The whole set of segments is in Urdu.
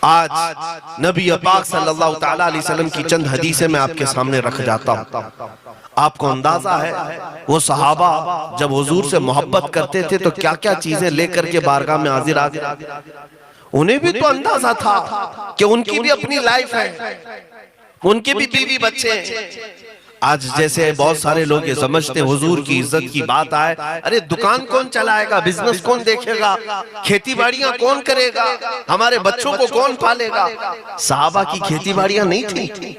آج نبی پاک صلی اللہ تعالیٰ علیہ وسلم کی چند حدیثیں میں آپ کے سامنے رکھ جاتا ہوں. آپ کو اندازہ ہے وہ صحابہ جب حضور سے محبت کرتے تھے تو کیا کیا چیزیں لے کر کے بارگاہ میں حاضر آتے. انہیں بھی تو اندازہ تھا کہ ان کی بھی اپنی لائف ہے, ان کے بھی بیوی بچے ہیں. آج جیسے بہت سارے لوگ یہ سمجھتے حضور کی عزت کی بات آئے, ارے دکان کون چلائے گا, بزنس کون دیکھے گا, کھیتی باڑیاں کون کرے گا, ہمارے بچوں کو کون پالے گا. صحابہ کی کھیتی باڑیاں نہیں تھی,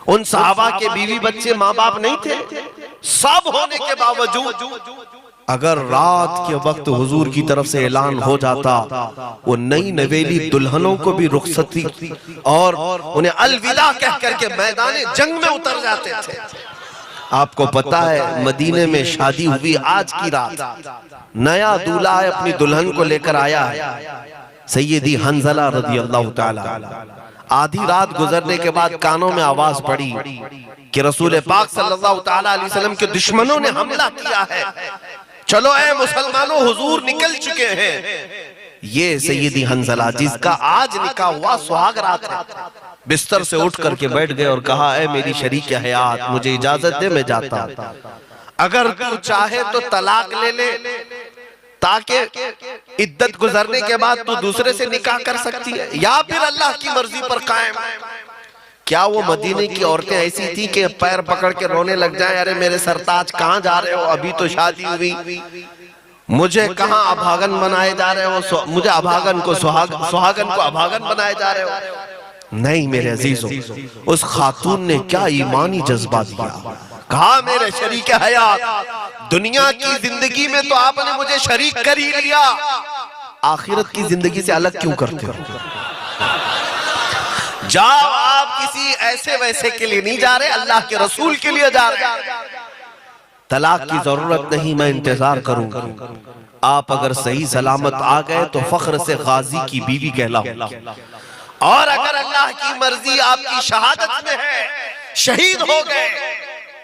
ان صحابہ کے بیوی بچے ماں باپ نہیں تھے. سب ہونے کے باوجود اگر رات کے وقت حضور کی طرف سے اعلان ہو جاتا, وہ نئی نویلی دلہنوں کو بھی رخصتی اور انہیں الوداع کہہ کر کے میدان جنگ میں اتر جاتے تھے. آپ کو پتا ہے مدینے میں شادی ہوئی آج کی رات, نیا دولہا ہے اپنی دلہن کو لے کر آیا ہے سیدی حنظلہ رضی اللہ تعالی. آدھی رات گزرنے کے بعد کانوں میں آواز پڑی کہ رسول پاک صلی اللہ تعالی علیہ وسلم کے دشمنوں نے حملہ کیا ہے, چلو اے مسلمانوں حضور نکل چکے ہیں. یہ سیدی حنظلہ جس کا آج نکاح ہوا سہاگ رات ہے, بستر سے اٹھ کر کے بیٹھ گئے اور کہا اے میری شریک حیات مجھے اجازت دے, میں جاتا ہوں. اگر تو چاہے تو طلاق لے لے تاکہ عدت گزرنے کے بعد تو دوسرے سے نکاح کر سکتی ہے, یا پھر اللہ کی مرضی پر قائم. کیا وہ مدینے کی عورتیں ایسی تھی کہ پیر پکڑ کے رونے لگ جائیں, ارے میرے سرتاج کہاں جا رہے ہو, ابھی تو شادی ہوئی, مجھے کہاں ابھاگن بنائے جا رہے ہو, مجھے ابھاگن کو سہاگن کو ابھاگن بنائے جا رہے ہو. نہیں میرے عزیزوں, اس خاتون نے کیا ایمانی جذبہ دیا, کہا میرے شریک حیات دنیا کی زندگی میں تو آپ نے مجھے شریک کر ہی لیا, آخرت کی زندگی سے الگ کیوں کرتے ہو. جاؤ آپ کسی ایسے ویسے کے لیے نہیں جا رہے, اللہ کے رسول کے لیے جا رہے ہیں. طلاق کی ضرورت نہیں, میں انتظار کروں گا. آپ اگر صحیح سلامت آ گئے تو فخر سے غازی کی بیوی کہلاؤں گی, اور اگر اللہ کی مرضی آپ کی شہادت میں ہے, شہید ہو گئے,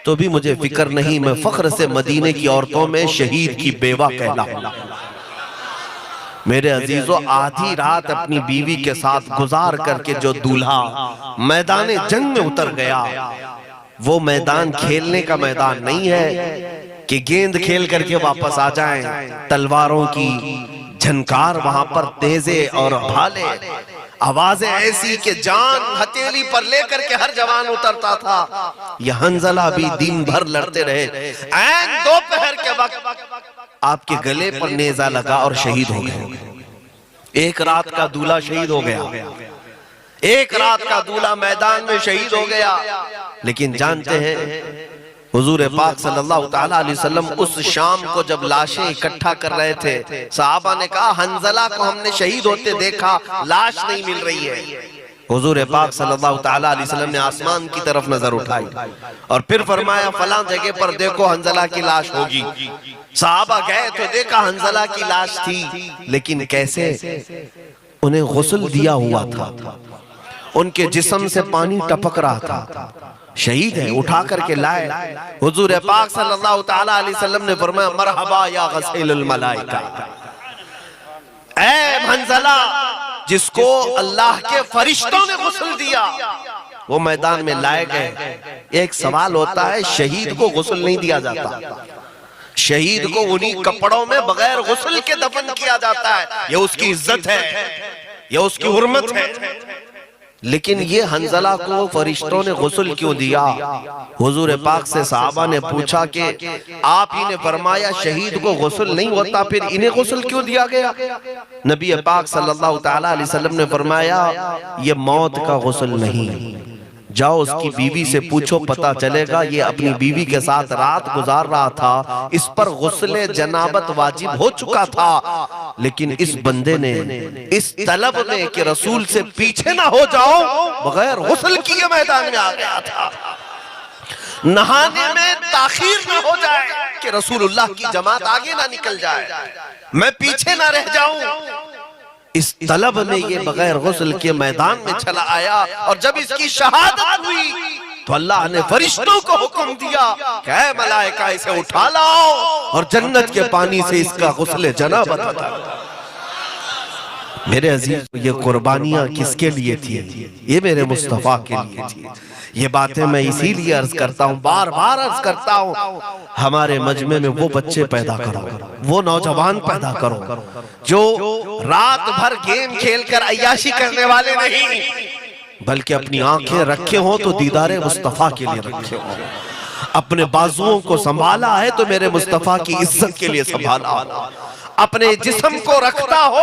تو بھی مجھے فکر نہیں, میں فخر سے مدینے کی عورتوں میں شہید کی بیوہ کہلاؤں گا. میرے عزیزو, آدھی رات اپنی بیوی کے ساتھ گزار کر کے جو دولہا میدان جنگ میں اتر گیا, وہ میدان کھیلنے کا میدان نہیں ہے کہ گیند کھیل کر کے واپس آ جائیں. تلواروں کی جھنکار وہاں پر تیزے اور بھالے, آوازیں ایسی کہ جان ہتھیلی پر لے کر کے ہر جوان اترتا تھا. یہ حنظلہ بھی دن بھر لڑتے رہے. این دوپہر کے وقت آپ کے گلے پر نیزہ لگا اور شہید ہو گئے. ایک رات کا دولہا شہید ہو گیا, ایک رات کا دولہا میدان میں شہید ہو گیا. لیکن جانتے ہیں حضور پاک صلی اللہ تعالیٰ علیہ وسلم اس شام کو جب لاشیں اکٹھا کر رہے تھے, صحابہ نے کہا حنظلہ کو ہم نے شہید ہوتے دیکھا, لاش نہیں مل رہی ہے. حضور پاک صلی اللہ تعالیٰ علیہ وسلم نے آسمان کی طرف نظر اٹھائی اور پھر فرمایا فلاں جگہ پر دیکھو حنظلہ کی لاش ہوگی. صحابہ گئے تو دیکھا حنظلہ کی لاش تھی, لیکن کیسے, انہیں غسل دیا ہوا تھا, ان کے جسم سے پانی ٹپک رہا تھا, شہید ہے. اٹھا کر کے لائے. حضور پاک صلی اللہ تعالیٰ علیہ وسلم نے فرمایا مرحبا یا غسیل الملائکہ, اے حنظلہ جس کو اللہ کے فرشتوں نے غسل دیا. وہ میدان میں لائے گئے. ایک سوال ہوتا ہے, شہید کو غسل نہیں دیا جاتا, شہید کو انہی کپڑوں میں بغیر غسل کے دفن کیا جاتا ہے, یہ اس کی عزت ہے, یہ اس کی حرمت ہے. لیکن یہ حنظلہ کو فرشتوں نے غسل کیوں دیا؟ حضور پاک سے صحابہ نے پوچھا کہ آپ ہی نے فرمایا شہید کو غسل نہیں ہوتا, پھر انہیں غسل کیوں دیا گیا؟ نبی پاک صلی اللہ تعالیٰ علیہ وسلم نے فرمایا یہ موت کا غسل نہیں, جاؤ اس کی بیوی سے پوچھو, پتا چلے گا یہ اپنی بیوی کے ساتھ رات گزار رہا تھا, اس پر غسل جنابت واجب ہو چکا تھا, لیکن اس بندے نے اس طلب میں کہ رسول سے پیچھے نہ ہو جاؤ بغیر غسل کیے میدان میں آ گیا تھا. نہانے میں تاخیر نہ ہو جائے کہ رسول اللہ کی جماعت آگے نہ نکل جائے, میں پیچھے نہ رہ جاؤں, اس طلب میں یہ بغیر غسل کے میدان میں چلا آیا. اور جب اس کی شہادت ہوئی تو اللہ نے فرشتوں کو حکم دیا کہ اے ملائکہ اسے اٹھا لاؤ اور جنت کے پانی سے اس کا غسل جنابت عطا. میرے عزیز یہ قربانیاں کس کے لیے تھی؟ یہ میرے مصطفیٰ کے لیے تھی۔ یہ باتیں میں اسی لیے عرض کرتا ہوں، بار بار عرض کرتا ہوں، ہمارے مجمع میں وہ بچے پیدا کرو، وہ نوجوان پیدا کرو جو رات بھر گیم کھیل کر عیاشی کرنے والے نہیں، بلکہ اپنی آنکھیں رکھے ہوں تو دیدار مصطفیٰ کے لیے رکھے ہوں، اپنے بازوؤں کو سنبھالا ہے تو میرے مصطفیٰ کی عزت کے لیے سنبھالا، اپنے جسم کو رکھتا ہو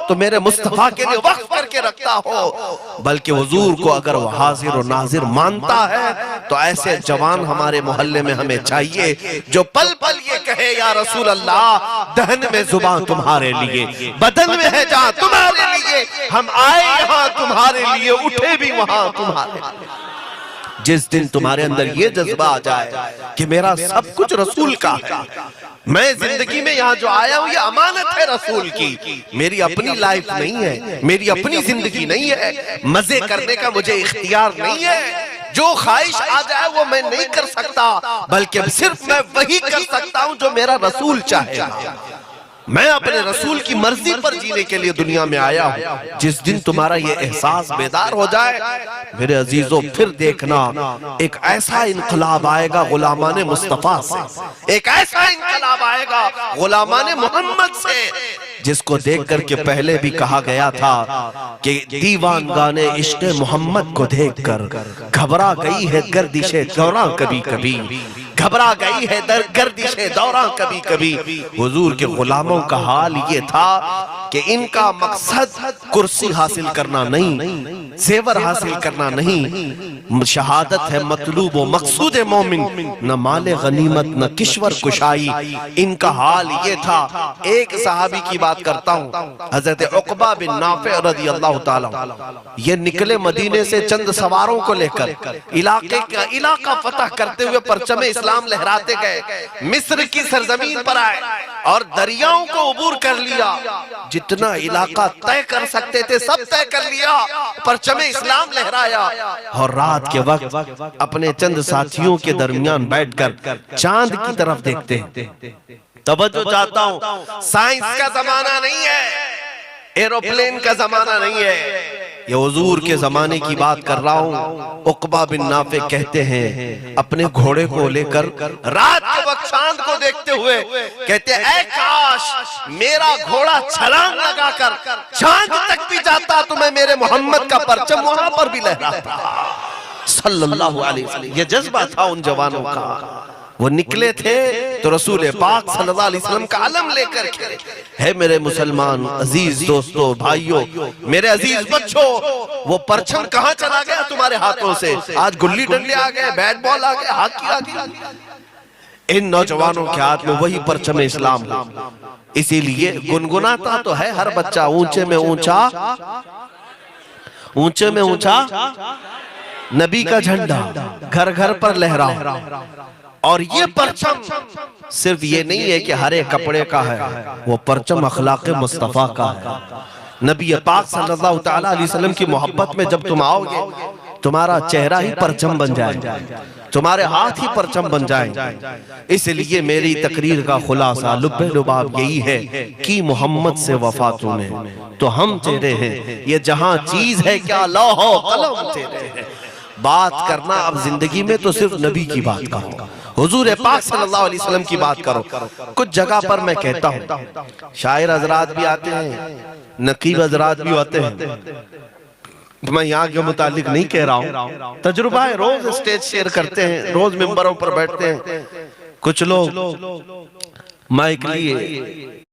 تو میرے مصطفیٰ کے لیے وقف کر کے رکھتا ہو، بلکہ حضور کو اگر وہ حاضر و ناظر مانتا ہے تو ایسے جوان ہمارے محلے میں ہمیں چاہیے جو پل پل یہ کہے یا رسول اللہ، دہن میں زبان تمہارے لیے، بدن میں ہے جہاں تمہارے لیے، ہم آئے یہاں تمہارے لیے، اٹھے بھی وہاں تمہارے لیے۔ جس دن تمہارے اندر یہ جذبہ آ جائے کہ میرا سب کچھ رسول کا ہے، میں زندگی میں یہاں جو آیا ہوں یہ امانت ہے رسول کی، میری اپنی لائف نہیں ہے، میری اپنی زندگی نہیں ہے، مزے کرنے کا مجھے اختیار نہیں ہے، جو خواہش آ جائے وہ میں نہیں کر سکتا، بلکہ صرف میں وہی کر سکتا ہوں جو میرا رسول چاہے گا۔ میں اپنے رسول کی مرضی پر جینے کے لیے دنیا میں آیا ہوں۔ جس دن تمہارا یہ احساس بیدار ہو جائے میرے عزیزوں، پھر دیکھنا ایک ایسا انقلاب آئے گا غلامان مصطفیٰ سے، ایک ایسا انقلاب آئے گا غلامان محمد سے، جس کو دیکھ کر کے پہلے بھی کہا گیا تھا کہ دیوان گانے عشق محمد کو دیکھ کر گھبرا گئی ہے گردش دوراں کبھی کبھی، گھبرا گئی ہے گردش دوراں کبھی کبھی۔ حضور کے غلاموں کا حال یہ تھا کہ ان کا مقصد کرسی حاصل کرنا نہیں، زیور حاصل کرنا نہیں، شہادت ہے مطلوب و مقصود مومن، نہ مال غنیمت نہ کشور کشائی، ان کا حال یہ تھا۔ ایک صحابی کی بات کرتا ہوں، حضرت عقبہ بن نافع رضی اللہ تعالیٰ، یہ نکلے مدینے سے چند سواروں کو لے کر علاقہ فتح کرتے ہوئے پرچم اسلام لہراتے گئے، مصر کی سرزمین پر آئے اور دریاؤں کو عبور کر لیا، جتنا علاقہ طے کر سکتے تھے سب طے کر لیا، پرچم اسلام لہرایا، اور رات کے وقت اپنے چند ساتھیوں کے درمیان بیٹھ کر چاند کی طرف دیکھتے ہیں۔ توجہ چاہتا ہوں، سائنس کا زمانہ نہیں ہے، ایروپلین کا زمانہ نہیں ہے، یہ حضور کے زمانے کی بات کر رہا ہوں۔ عقبہ بن نافع کہتے ہیں اپنے گھوڑے کو لے کر رات کے وقت چاند کو دیکھتے ہوئے کہتے ہیں اے کاش میرا گھوڑا چھلانگ لگا کر چاند تک بھی جاتا تو میں میرے محمد کا پرچم وہاں پر بھی لہراتا، صلی اللہ علیہ وسلم۔ یہ جذبہ تھا ان جوانوں کا، وہ نکلے تھے تو رسول پاک صلی اللہ علیہ وسلم کا علم لے کر کے ہے۔ میرے مسلمان عزیز دوستو بھائیو، میرے عزیز بچوں، وہ پرچم کہاں چلا گیا تمہارے ہاتھوں سے؟ آج گلی ڈنڈے آ گئے، بیٹ بال آ گئے، ہاکی آ گئی، ان نوجوانوں کے ہاتھ میں وہی پرچم اسلام ہو۔ اسی لیے گنگناتا تو ہے ہر بچہ، اونچے میں اونچا، اونچے میں اونچا نبی کا جھنڈا گھر گھر پر لہرا، اور یہ پرچم صرف یہ نہیں ہے کہ ہر ایک کپڑے کا ہے، وہ پرچم اخلاق مصطفیٰ کا ہے۔ نبی پاک صلی اللہ تعالیٰ علیہ وسلم کی محبت میں جب تم آؤ گے تمہارا چہرہ ہی پرچم بن جائے، تمہارے ہاتھ ہی پرچم بن جائیں۔ اس لیے میری تقریر کا خلاصہ لب لباب یہی ہے کہ محمد سے وفا تمہیں تو ہم تیرے ہیں، یہ جہاں چیز ہے کیا لوح و قلم تیرے ہیں۔ بات کرنا اب زندگی میں تو صرف نبی کی بات کرو، حضور پاک صلی اللہ علیہ وسلم کی بات کرو۔ کچھ جگہ پر میں کہتا ہوں شاعر حضرات بھی آتے ہیں، نقیب حضرات بھی آتے ہیں، میں یہاں کے متعلق نہیں کہہ رہا ہوں، تجربہ ہے، روز اسٹیج شیئر کرتے ہیں، روز ممبروں پر بیٹھتے ہیں، کچھ لوگ مائک لیے